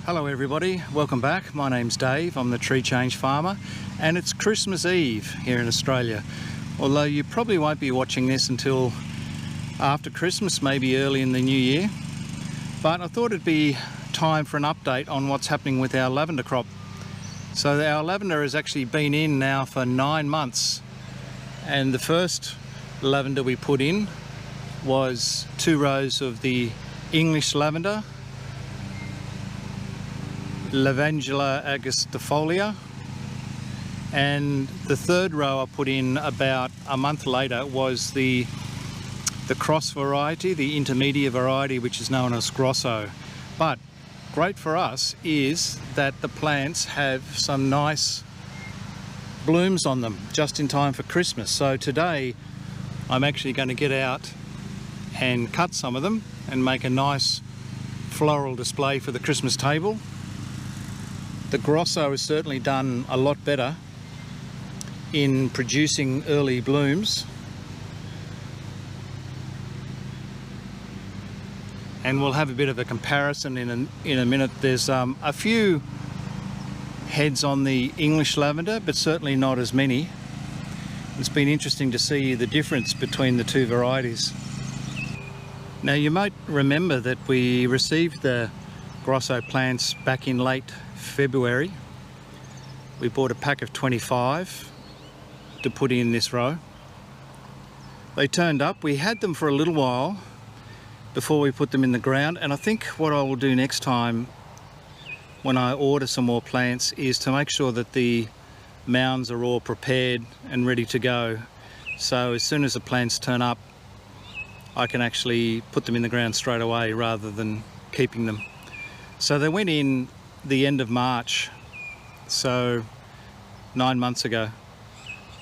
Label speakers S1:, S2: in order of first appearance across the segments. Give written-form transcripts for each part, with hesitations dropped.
S1: Hello everybody, welcome back. My name's Dave, I'm the tree change farmer, and it's Christmas Eve here in Australia. Although you probably won't be watching this until after Christmas, maybe early in the new year. But I thought it'd be time for an update on what's happening with our lavender crop. So our lavender has actually been in now for 9 months, and the first lavender we put in was 2 rows of the English lavender, Lavandula angustifolia, and the third row I put in about a month later was the cross variety, the intermediate variety, which is known as Grosso. But great for us is that the plants have some nice blooms on them just in time for Christmas. So today I'm actually going to get out and cut some of them and make a nice floral display for the Christmas table. The Grosso has certainly done a lot better in producing early blooms, and we'll have a bit of a comparison in a minute. There's a few heads on the English lavender, but certainly not as many. It's been interesting to see the difference between the two varieties. Now you might remember that we received the Grosso plants back in late February. We bought a pack of 25 to put in this row. They turned up. We had them for a little while before we put them in the ground, and I think what I will do next time when I order some more plants is to make sure that the mounds are all prepared and ready to go, so as soon as the plants turn up I can actually put them in the ground straight away rather than keeping them. So they went in the end of March, so 9 months ago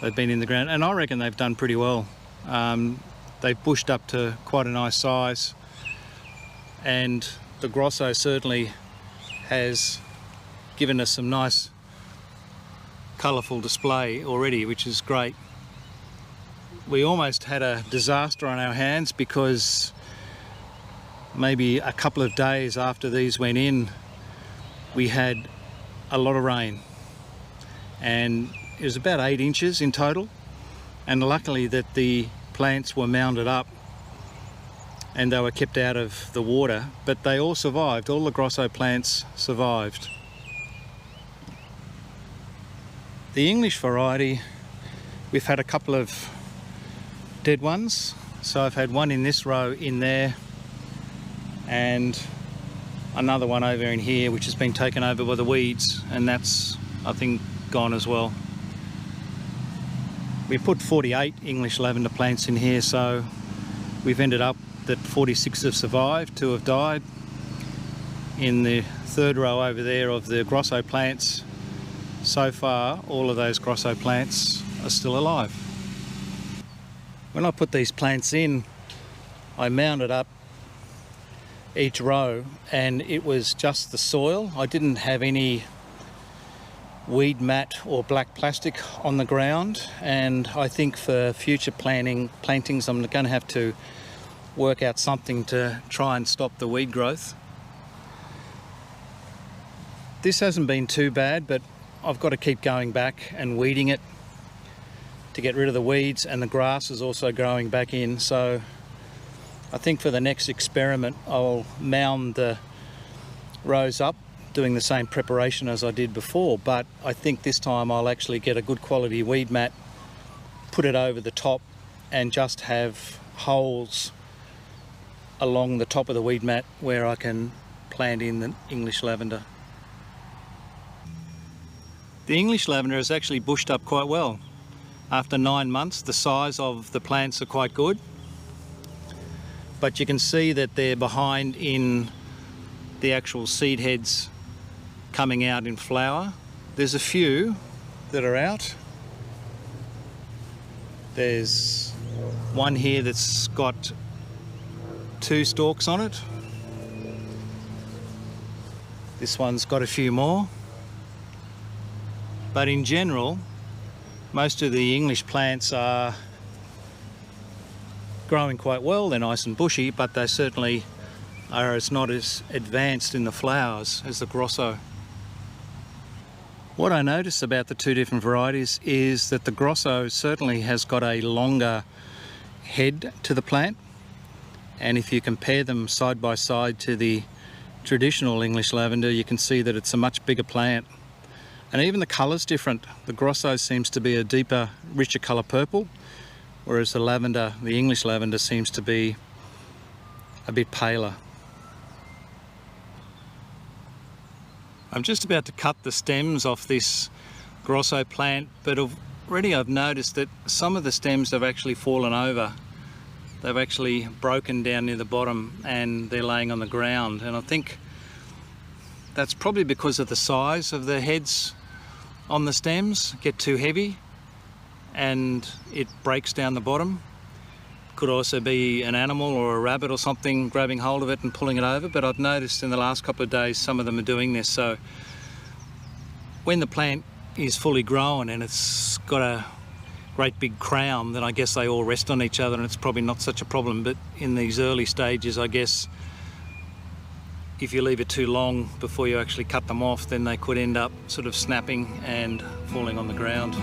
S1: they've been in the ground, and I reckon they've done pretty well. They've bushed up to quite a nice size, and the Grosso certainly has given us some nice colourful display already, which is great. We almost had a disaster on our hands because maybe a couple of days after these went in we had a lot of rain, and it was about 8 inches in total, and luckily that the plants were mounded up and they were kept out of the water, but they all survived. All the Grosso plants survived. The English variety, we've had a couple of dead ones. So I've had one in this row in there, and another one over in here which has been taken over by the weeds, and that's, I think, gone as well. We put 48 English lavender plants in here, so we've ended up that 46 have survived, 2 have died. In the third row over there of the Grosso plants, so far all of those Grosso plants are still alive. When I put these plants in, I mounded up each row, and it was just the soil. I didn't have any weed mat or black plastic on the ground, and I think for future plantings I'm going to have to work out something to try and stop the weed growth. This hasn't been too bad, but I've got to keep going back and weeding it to get rid of the weeds, and the grass is also growing back in. So I think for the next experiment I'll mound the rows up, doing the same preparation as I did before, but I think this time I'll actually get a good quality weed mat, put it over the top, and just have holes along the top of the weed mat where I can plant in the English lavender. The English lavender has actually bushed up quite well. After 9 months, the size of the plants are quite good, but you can see that they're behind in the actual seed heads coming out in flower. There's a few that are out. There's one here that's got 2 stalks on it. This one's got a few more. But in general, most of the English plants are growing quite well. They're nice and bushy, but they certainly it's not as advanced in the flowers as the Grosso. What I notice about the two different varieties is that the Grosso certainly has got a longer head to the plant, and if you compare them side by side to the traditional English lavender, you can see that it's a much bigger plant. And even the colour's different. The Grosso seems to be a deeper, richer colour purple, whereas the lavender, the English lavender, seems to be a bit paler. I'm just about to cut the stems off this Grosso plant, but already I've noticed that some of the stems have actually fallen over. They've actually broken down near the bottom and they're laying on the ground, and I think that's probably because of the size of the heads on the stems get too heavy and it breaks down the bottom. Could also be an animal or a rabbit or something grabbing hold of it and pulling it over, but I've noticed in the last couple of days some of them are doing this. So when the plant is fully grown and it's got a great big crown, then I guess they all rest on each other and it's probably not such a problem. But in these early stages, I guess if you leave it too long before you actually cut them off, then they could end up sort of snapping and falling on the ground.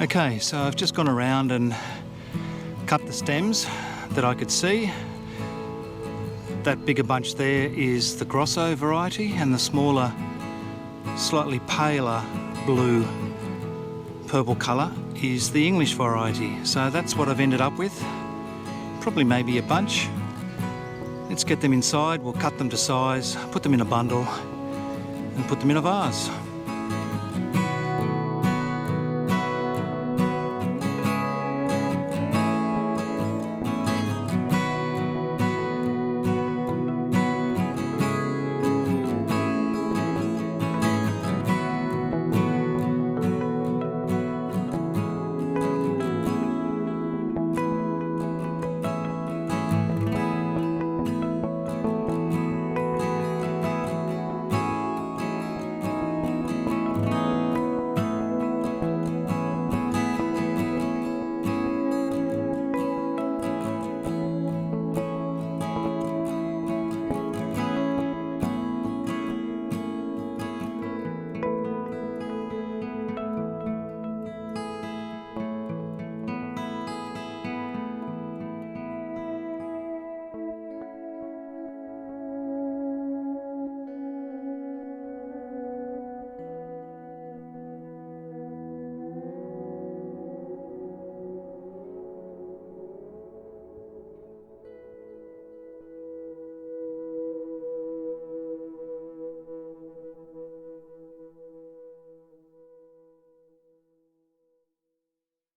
S1: Okay, so I've just gone around and cut the stems that I could see. That bigger bunch there is the Grosso variety, and the smaller, slightly paler blue purple colour is the English variety. So that's what I've ended up with. Probably maybe a bunch. Let's get them inside, we'll cut them to size, put them in a bundle and put them in a vase.